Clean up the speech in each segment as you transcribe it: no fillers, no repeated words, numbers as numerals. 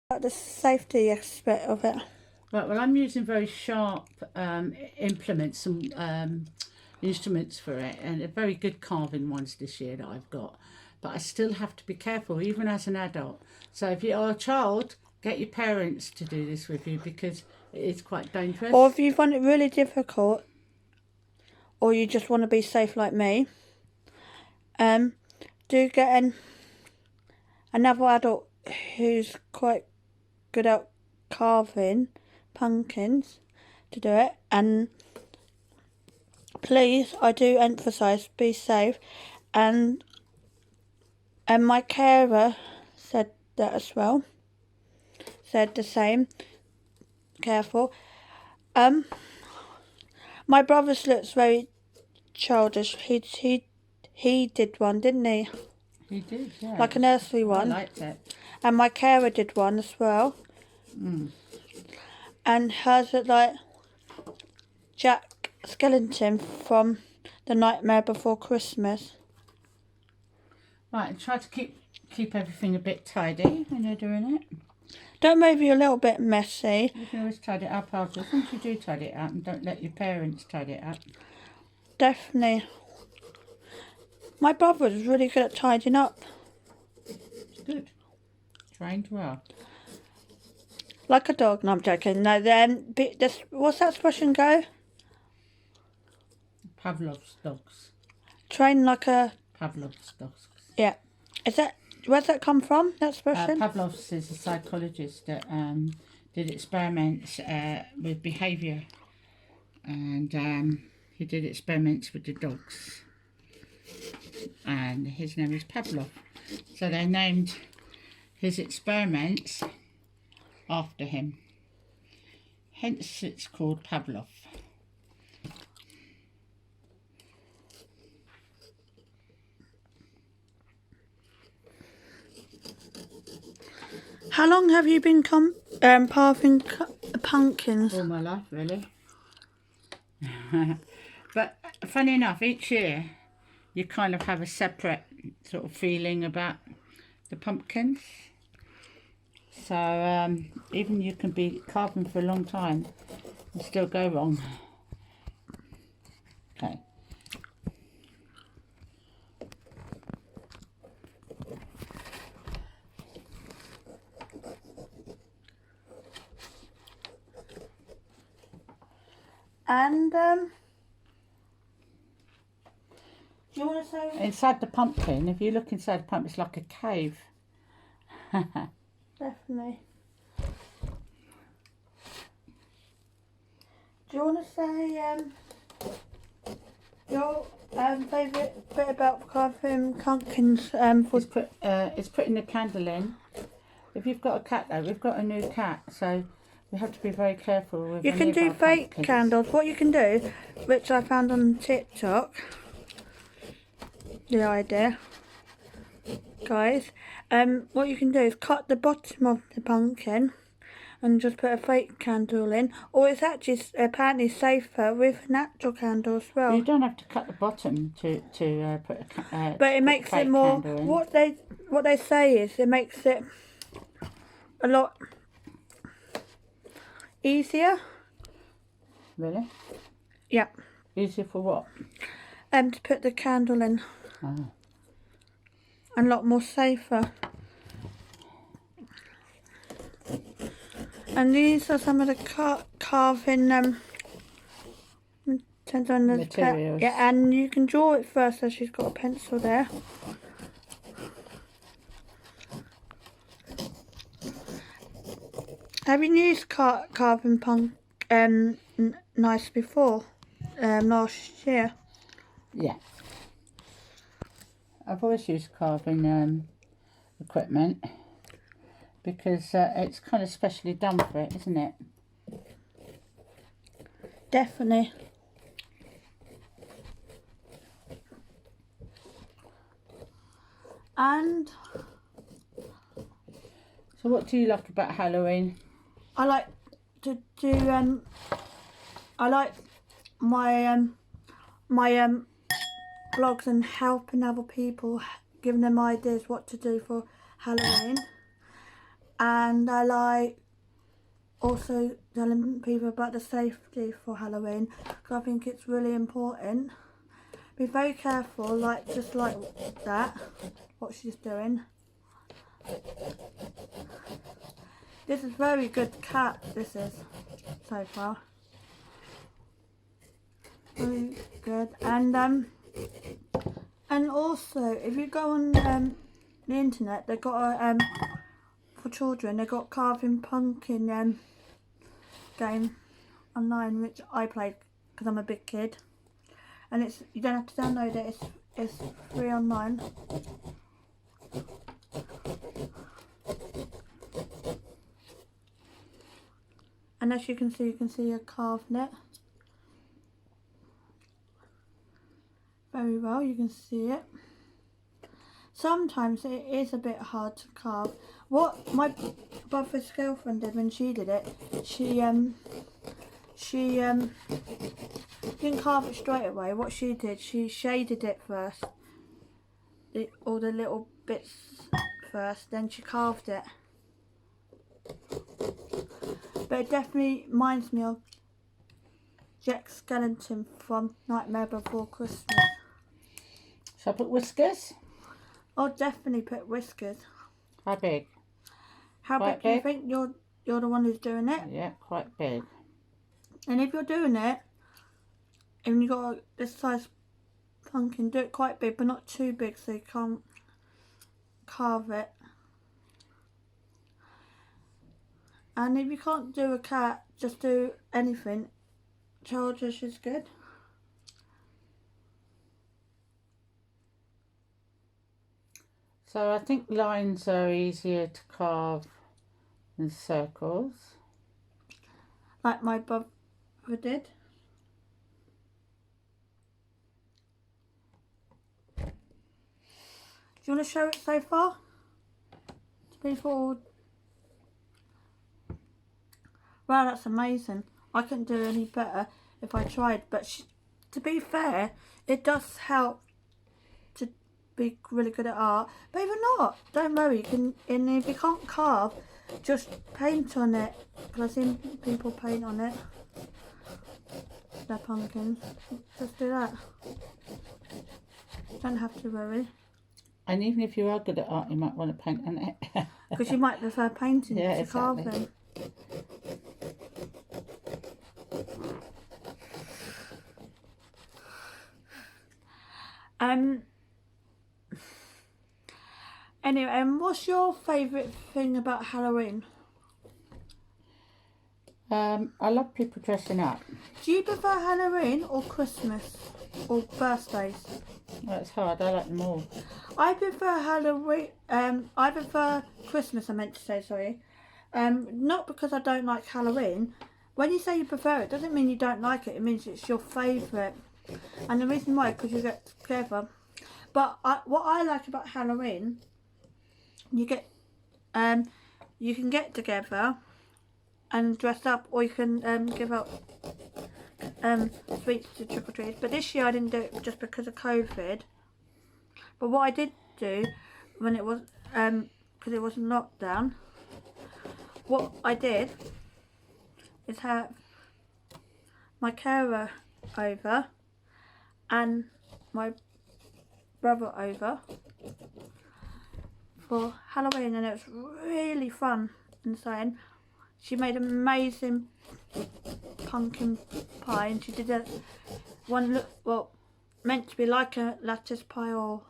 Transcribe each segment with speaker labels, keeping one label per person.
Speaker 1: About the safety aspect of it.
Speaker 2: Right, well, I'm using very sharp implements and instruments for it, and they're very good carving ones this year that I've got. But I still have to be careful, even as an adult. So if you're a child, get your parents to do this with you because it is quite dangerous.
Speaker 1: Or if you find it really difficult, or you just want to be safe like me, do get another adult who's quite good at carving pumpkins to do it. And please, I do emphasise, be safe. And my carer said that as well. Said the same. Careful. My brother's looks very childish. He did one, didn't he?
Speaker 2: He did, yeah.
Speaker 1: Like a nursery one.
Speaker 2: I liked it.
Speaker 1: And my carer did one as well. And hers looked like Jack Skellington from The Nightmare Before Christmas.
Speaker 2: Right, and try to keep everything a bit tidy when you're doing it.
Speaker 1: Don't maybe a little bit messy.
Speaker 2: You can always tidy it up after. As long as you do tidy it up and don't let your parents tidy it up.
Speaker 1: Definitely. My brother was really good at tidying up.
Speaker 2: It's good. Trained well.
Speaker 1: Like a dog. No, I'm joking. No, then what's that expression go?
Speaker 2: Pavlov's dogs.
Speaker 1: Train like a...
Speaker 2: Pavlov's dogs.
Speaker 1: Yeah. Where's that come from, that expression?
Speaker 2: Pavlov's is a psychologist that did experiments with behaviour. And he did experiments with the dogs. And his name is Pavlov. So they named his experiments after him. Hence it's called Pavlov.
Speaker 1: How long have you been carving pumpkins?
Speaker 2: All my life, really. But funny enough, each year you kind of have a separate sort of feeling about the pumpkins. So even you can be carving for a long time and still go wrong. Okay.
Speaker 1: And do you want to say...
Speaker 2: Inside the pumpkin, if you look inside the pumpkin, it's like a cave.
Speaker 1: Definitely. Do you want to say your favourite bit about carving pumpkins?
Speaker 2: It's putting the candle in. If you've got a cat though, we've got a new cat, so we have to be very careful with.
Speaker 1: You can do fake candles. What you can do, which I found on TikTok, the idea, guys. What you can do is cut the bottom of the pumpkin and just put a fake candle in, or it's actually apparently safer with natural candle as well.
Speaker 2: You don't have to cut the bottom to put a
Speaker 1: but it makes it more. What they say is it makes it a lot easier.
Speaker 2: Really?
Speaker 1: Yeah.
Speaker 2: Easier for what?
Speaker 1: To put the candle in.
Speaker 2: Oh.
Speaker 1: And a lot more safer. And these are some of the carving
Speaker 2: materials.
Speaker 1: Yeah, and you can draw it first, so she's got a pencil there. Have you used carving knives before? Last year?
Speaker 2: Yeah. I've always used carving equipment because it's kind of specially done for it, isn't it?
Speaker 1: Definitely. And
Speaker 2: so what do you like about Halloween?
Speaker 1: I like to do I like my blogs and helping other people, giving them ideas what to do for Halloween. and I like also telling people about the safety for Halloween, because I think it's really important. Be very careful, like just like that, what she's doing. This is very good cat, this is, so far. Very good. And also, if you go on the internet, they've got a, for children, they've got carving pumpkin game online, which I played because I'm a big kid. And it's, you don't have to download it, it's free online. And as you can see a carved it. Very well, you can see it. Sometimes it is a bit hard to carve. What my brother's girlfriend did when she did it, she didn't carve it straight away. What she did, she shaded it first, all the little bits first, then she carved it. But it definitely reminds me of Jack Skellington from Nightmare Before Christmas.
Speaker 2: Shall I put whiskers?
Speaker 1: I'll definitely put whiskers.
Speaker 2: How big?
Speaker 1: How
Speaker 2: Quite
Speaker 1: big do you
Speaker 2: big?
Speaker 1: think you're the one who's doing it?
Speaker 2: Yeah, quite big.
Speaker 1: And if you're doing it, and you got this size pumpkin, do it quite big, but not too big so you can't carve it. And if you can't do a cat, just do anything. Childish is good.
Speaker 2: So I think lines are easier to carve than circles.
Speaker 1: Like my brother did. Do you want to show it so far? To people. Wow, that's amazing. I couldn't do any better if I tried, but to be fair, it does help to be really good at art. But even not, don't worry, you can, and if you can't carve, just paint on it, because I've seen people paint on it, their pumpkins. Just do that. Don't have to worry.
Speaker 2: And even if you are good at art, you might want to paint on it.
Speaker 1: Because you might prefer painting
Speaker 2: Yeah,
Speaker 1: to
Speaker 2: exactly.
Speaker 1: carving. Anyway, what's your favourite thing about Halloween?
Speaker 2: I love people dressing up.
Speaker 1: Do you prefer Halloween or Christmas or birthdays?
Speaker 2: That's hard. I like them all.
Speaker 1: I prefer Halloween. I prefer Christmas. I meant to say, sorry. Not because I don't like Halloween. When you say you prefer it, doesn't mean you don't like it. It means it's your favourite. And the reason why, because you get together. But what I like about Halloween, you can get together and dress up, or you can give out sweets to trick or treaters. But this year I didn't do it just because of COVID. But what I did do when it was because it was lockdown, what I did is have my carer over and my brother over for Halloween, and it was really fun and saying. She made amazing pumpkin pie, and she did one meant to be like a lattice pie. Or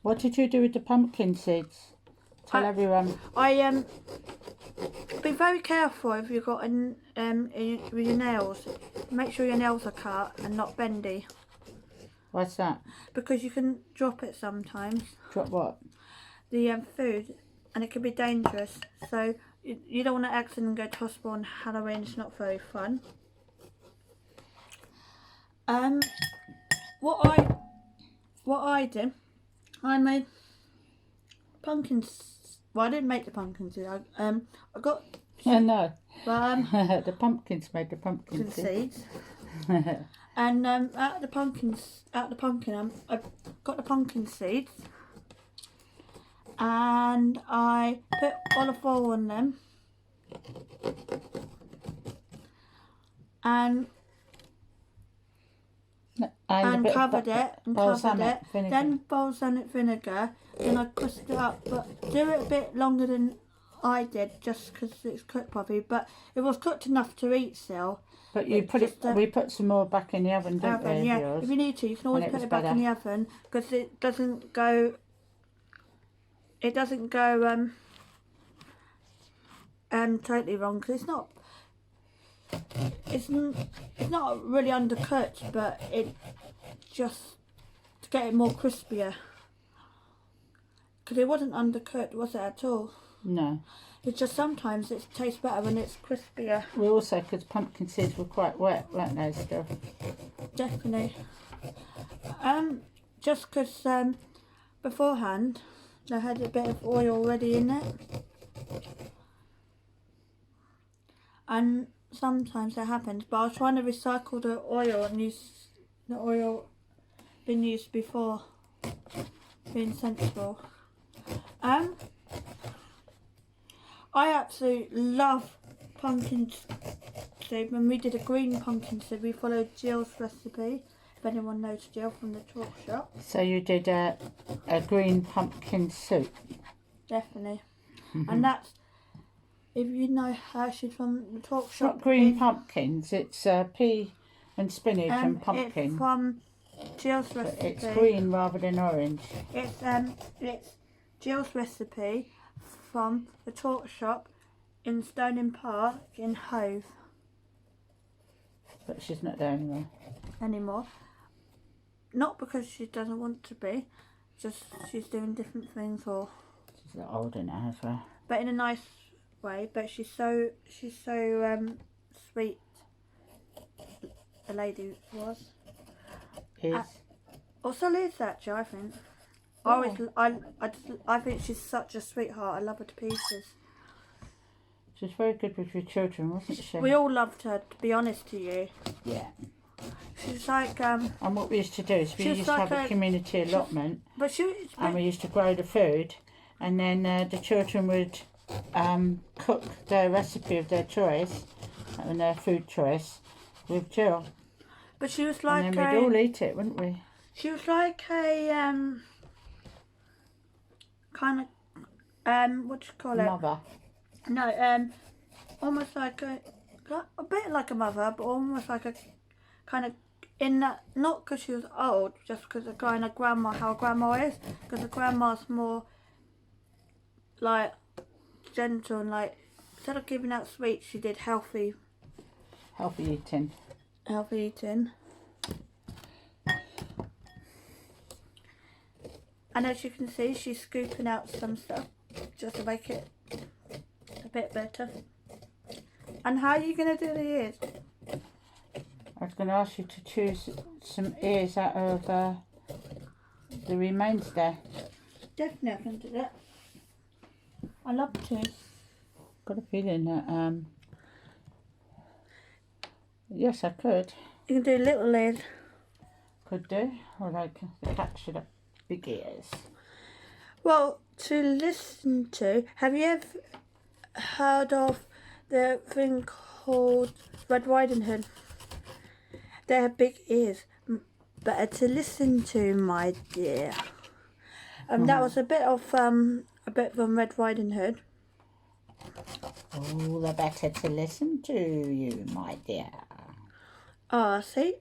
Speaker 2: what did you do with the pumpkin seeds? Tell everyone.
Speaker 1: I be very careful if you've got with your nails. Make sure your nails are cut and not bendy.
Speaker 2: What's that?
Speaker 1: Because you can drop it sometimes.
Speaker 2: Drop what?
Speaker 1: The food. And it can be dangerous, so you don't want to accidentally go to hospital on Halloween. It's not very fun. What I did, I made pumpkins. Well, I didn't make the pumpkins. I got.
Speaker 2: No.
Speaker 1: Well,
Speaker 2: the pumpkins made the pumpkin
Speaker 1: seeds. And out of the pumpkin, I got the pumpkin seeds. and I put olive oil on them and covered it,
Speaker 2: balsamic vinegar.
Speaker 1: then balsamic vinegar, then I crisped it up, but do it a bit longer than I did just because it's cooked properly, but it was cooked enough to eat still.
Speaker 2: But you put it, we put some more back in the oven, didn't we?
Speaker 1: Yeah,
Speaker 2: Yours?
Speaker 1: if you need to, you can always put it back in the oven because it doesn't go totally wrong, because it's not really undercooked, but it just to get it more crispier, because it wasn't undercooked, was it at all?
Speaker 2: No.
Speaker 1: It's just sometimes it tastes better when it's crispier.
Speaker 2: We also, because pumpkin seeds were quite wet, weren't they, still?
Speaker 1: Definitely. Just because beforehand they had a bit of oil already in it, and sometimes that happens, but I was trying to recycle the oil and use the oil been used before, being sensible. I absolutely love pumpkin soup, and we did a green pumpkin soup. We followed Jill's recipe, if anyone knows Jill from the talk shop.
Speaker 2: So you did a green pumpkin soup?
Speaker 1: Definitely. And that's, if you know how she's from the talk shop.
Speaker 2: Not green pumpkins, it's pea and spinach and pumpkin.
Speaker 1: It's from Jill's recipe.
Speaker 2: It's green rather than orange.
Speaker 1: It's Jill's recipe from the talk shop in Stoning Park in Hove.
Speaker 2: But she's not there
Speaker 1: anymore. Not because she doesn't want to be, just she's doing different things, or
Speaker 2: she's a bit older now as well.
Speaker 1: But in a nice way. But she's so sweet. The lady was.
Speaker 2: Is.
Speaker 1: Also Liz, actually, I think.
Speaker 2: Oh.
Speaker 1: I think she's such a sweetheart. I love her to pieces.
Speaker 2: She was very good with your children, wasn't she?
Speaker 1: We all loved her, to be honest to you.
Speaker 2: Yeah.
Speaker 1: She's like
Speaker 2: And what we used to do is we used to have a community allotment, and we used to grow the food, and then the children would cook their recipe of their choice and their food choice with Jill.
Speaker 1: But she was like
Speaker 2: and then we'd all eat it, wouldn't we?
Speaker 1: She was like a kind of what do you call it?
Speaker 2: Mother.
Speaker 1: No, almost like a bit like a mother, but almost like a kind of in that, not because she was old, just because of kind of grandma, how grandma is, because the grandma's more like gentle and like, instead of giving out sweets, she did healthy
Speaker 2: eating.
Speaker 1: And as you can see, she's scooping out some stuff just to make it a bit better. And how are you going to do the ears?
Speaker 2: I was going to ask you to choose some ears out of the remains there.
Speaker 1: Definitely I can do that. I love to.
Speaker 2: Got a feeling that yes, I could.
Speaker 1: You can do little ears.
Speaker 2: Could do, or like the cat should have big ears.
Speaker 1: Well, to listen to, have you ever heard of the thing called Red Riding Hood? They have big ears. Better to listen to, my dear. That was a bit from Red Riding Hood.
Speaker 2: Oh, the better to listen to you, my dear.
Speaker 1: Ah, see,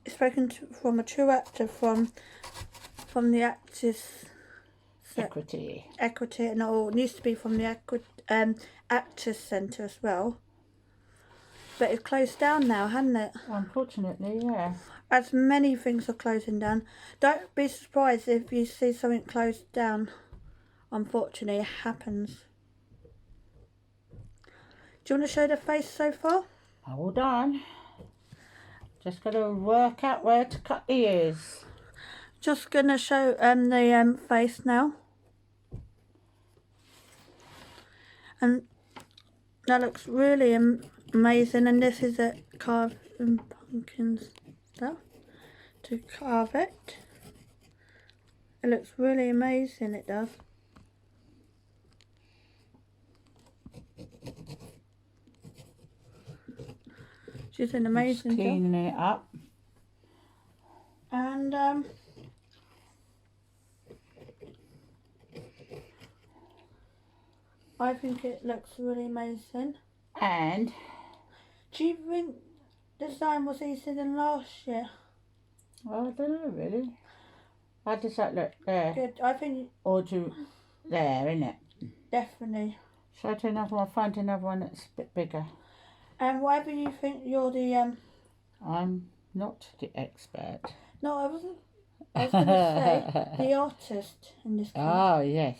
Speaker 1: spoken to, from a true actor from the Actors
Speaker 2: Equity,
Speaker 1: and all. It used to be from the Actors Centre as well. But it's closed down now, hasn't it?
Speaker 2: Unfortunately, yeah.
Speaker 1: As many things are closing down. Don't be surprised if you see something closed down. Unfortunately, it happens. Do you want to show the face so far?
Speaker 2: Hold on. Just got to work out where to cut the ears.
Speaker 1: Just going to show the face now. And that looks really amazing. And this is a carving pumpkin stuff to carve it. It looks really amazing, it does. She's an
Speaker 2: Just
Speaker 1: amazing job.
Speaker 2: cleaning it up.
Speaker 1: And I think it looks really amazing.
Speaker 2: And
Speaker 1: Do you think the design was easier than last year?
Speaker 2: well, I don't know really. How does that look there?
Speaker 1: Good. I think
Speaker 2: Or do there, innit?
Speaker 1: definitely.
Speaker 2: Shall I do another one? Find another one that's a bit bigger.
Speaker 1: And whatever you think, you're the
Speaker 2: I'm not the expert.
Speaker 1: No, I wasn't. I was going to say the artist in this case.
Speaker 2: Ah, yes.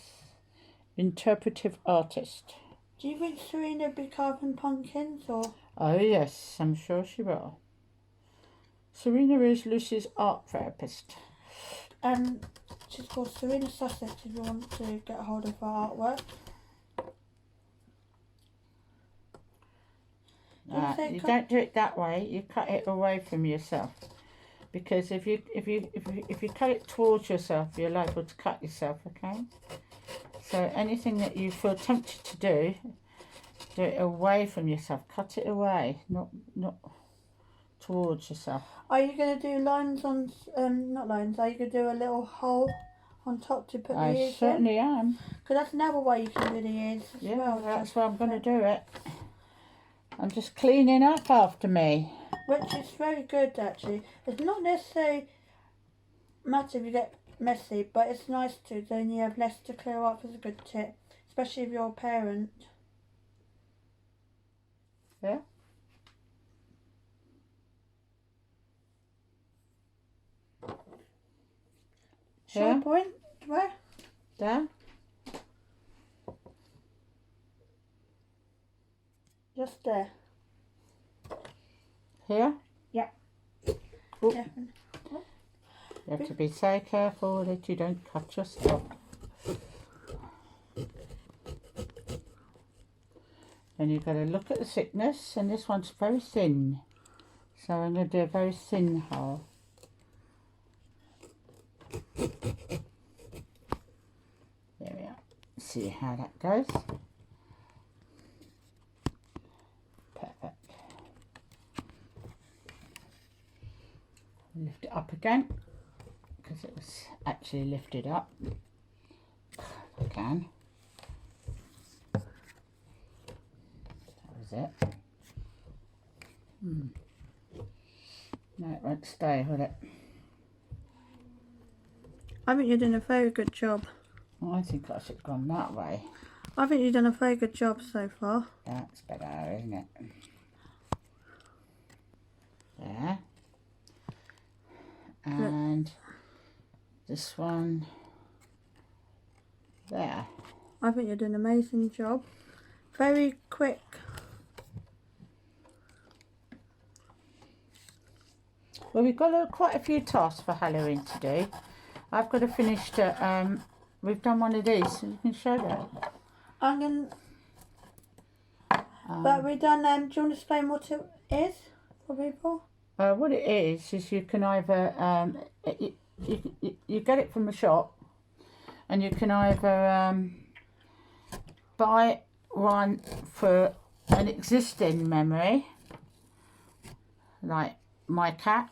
Speaker 2: Interpretive artist.
Speaker 1: Do you think Serena would be carving pumpkins or?
Speaker 2: Oh, yes, I'm sure she will. Serena is Lucy's art therapist.
Speaker 1: She's called Serena Sussex if you want to get a hold of her artwork.
Speaker 2: You don't do it that way. You cut it away from yourself, because if you cut it towards yourself, you're liable to cut yourself. Okay. So anything that you feel tempted to do it away from yourself. Cut it away, not towards yourself.
Speaker 1: Are you going to do lines on? Not lines. Are you going to do a little hole on top to put the ears in?
Speaker 2: I certainly am.
Speaker 1: Because that's another way you can do the ears as
Speaker 2: Yeah,
Speaker 1: well.
Speaker 2: that's why I'm going to do it. I'm just cleaning up after me.
Speaker 1: Which is very good actually. It's not necessarily matter if you get messy, but it's nice to, then you have less to clear up as a good tip. Especially if you're a parent.
Speaker 2: Yeah.
Speaker 1: Shall I point? Where?
Speaker 2: There.
Speaker 1: Just there.
Speaker 2: Here?
Speaker 1: Yeah.
Speaker 2: Ooh.
Speaker 1: Yeah.
Speaker 2: You have to be so careful that you don't cut yourself. And you've got to look at the thickness, and this one's very thin. So I'm going to do a very thin hole. There we are. See how that goes. Perfect. Lift it up again, because it was actually lifted up. I can. That was it. No, it won't stay, will it?
Speaker 1: I think you're doing a very good job.
Speaker 2: Well, I think I should have gone that way.
Speaker 1: I think you've done a very good job so far.
Speaker 2: That's better, isn't it? There. And this one there.
Speaker 1: I think you're doing an amazing job. Very quick.
Speaker 2: Well, we've got quite a few tasks for Halloween to do. I've got to finish the, we've done one of these, so you can show that.
Speaker 1: I'm going to... but we've done, do you want to explain what it is for people?
Speaker 2: What it is you can either, you get it from the shop, and you can either buy one for an existing memory, like my cat,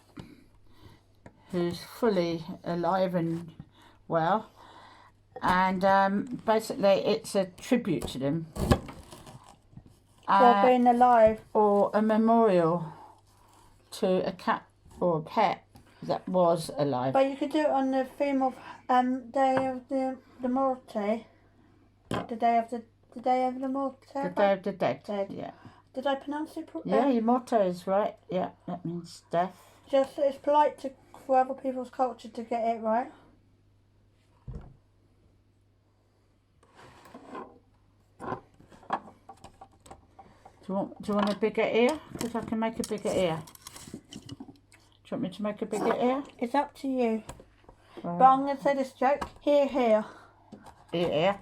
Speaker 2: who's fully alive and well, and basically it's a tribute to them.
Speaker 1: For being alive.
Speaker 2: Or a memorial to a cat or a pet that was alive.
Speaker 1: But you could do it on the theme of Day of the Morte. The Day of the Morte.
Speaker 2: The Day of the Dead. Yeah.
Speaker 1: Did I pronounce it properly?
Speaker 2: Yeah, your motto is right. Yeah, that means death.
Speaker 1: Just it's polite for other people's culture to get it right.
Speaker 2: Do you want a bigger ear? Because I can make a bigger ear. Do you want me to make a bigger ear?
Speaker 1: It's up to you.
Speaker 2: Right.
Speaker 1: But I'm going to say this joke. Here.
Speaker 2: Ear.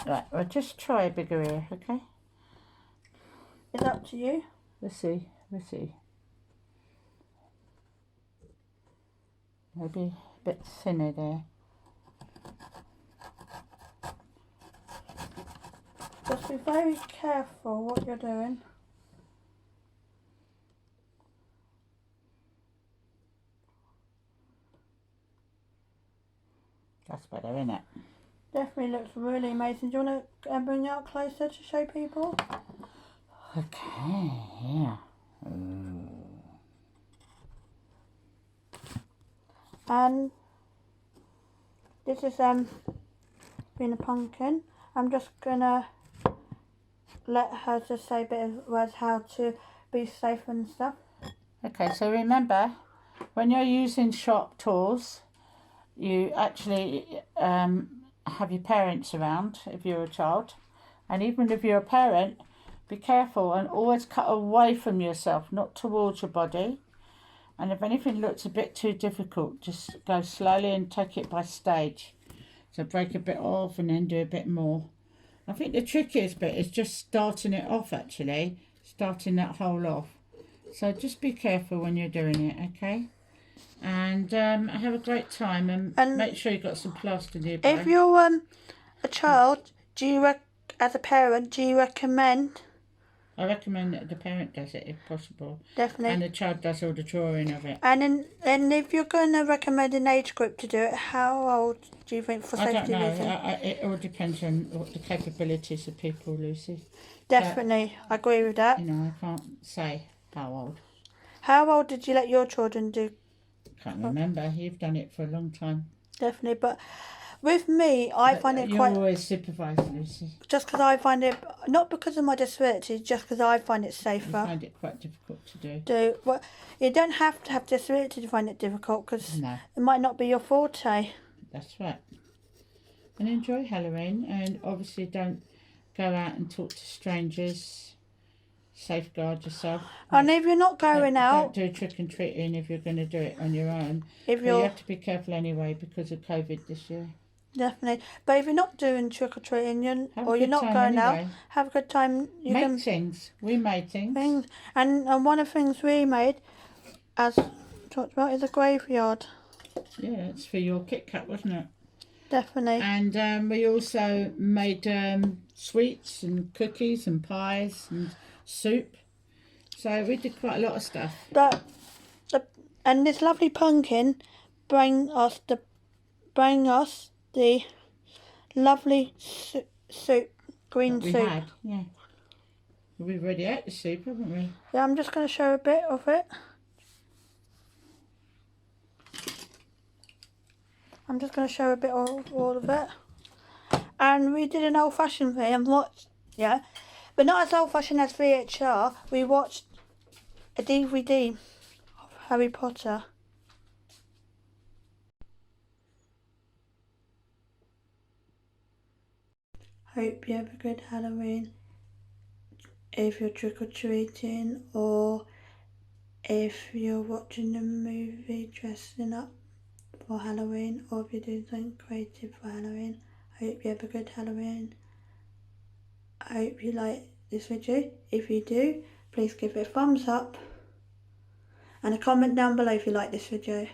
Speaker 2: Right, well just try a bigger ear, okay?
Speaker 1: It's up to you.
Speaker 2: We'll see. Maybe a bit thinner there.
Speaker 1: Just be very careful what you're doing.
Speaker 2: looks better, isn't it?
Speaker 1: Definitely looks really amazing. Do you want to bring it up closer to show people?
Speaker 2: Okay, yeah. Ooh.
Speaker 1: And this is being a pumpkin. I'm just gonna let her just say a bit of words how to be safe and stuff.
Speaker 2: Okay, so remember, when you're using sharp tools, you actually have your parents around if you're a child. And even if you're a parent, be careful and always cut away from yourself, not towards your body. And if anything looks a bit too difficult, just go slowly and take it by stage. So break a bit off and then do a bit more. I think the trickiest bit is just starting it off, actually. Starting that hole off. So just be careful when you're doing it, okay? And have a great time and make sure you've got some plaster nearby.
Speaker 1: If you're a child, as a parent, do you recommend?
Speaker 2: I recommend that the parent does it if possible.
Speaker 1: Definitely.
Speaker 2: And the child does all the drawing of it.
Speaker 1: And if you're going to recommend an age group to do it, how old do you think for safety reasons?
Speaker 2: It all depends on what the capabilities of people, Lucy.
Speaker 1: Definitely, I agree with that.
Speaker 2: You know, I can't say how old.
Speaker 1: How old did you let your children do?
Speaker 2: Can't remember. You've done it for a long time.
Speaker 1: Definitely, but with me, I find it quite...
Speaker 2: You always supervise, Lucy.
Speaker 1: Just because I find it... Not because of my disability, just because I find it safer.
Speaker 2: You find it quite difficult to do.
Speaker 1: Well, you don't have to have disability to find it difficult, because it might not be your forte.
Speaker 2: That's right. And enjoy Halloween, and obviously don't go out and talk to strangers. Safeguard yourself.
Speaker 1: And if you're not going out...
Speaker 2: Don't do trick and treating if you're going to do it on your own.
Speaker 1: But
Speaker 2: you have to be careful anyway because of COVID this year.
Speaker 1: Definitely. But if you're not doing trick or treating, you're not going out, have a good time.
Speaker 2: Make things. We made things.
Speaker 1: And one of the things we made, as talked about, is a graveyard.
Speaker 2: Yeah, it's for your Kit Kat, wasn't it?
Speaker 1: Definitely.
Speaker 2: And we also made sweets and cookies and pies and soup. So we did quite a lot of stuff.
Speaker 1: And this lovely pumpkin bring us the lovely soup, green soup.
Speaker 2: Yeah. We've already ate the soup, haven't we?
Speaker 1: Yeah, I'm just going to show a bit of it. I'm just going to show a bit of all of it. And we did an old-fashioned thing and watched, but not as old-fashioned as VHR. We watched a DVD of Harry Potter. Hope you have a good Halloween. If you're trick-or-treating or if you're watching a movie dressing up for Halloween, or if you're doing something creative for Halloween, I hope you have a good Halloween. I hope you like this video. If you do, please give it a thumbs up and a comment down below if you like this video.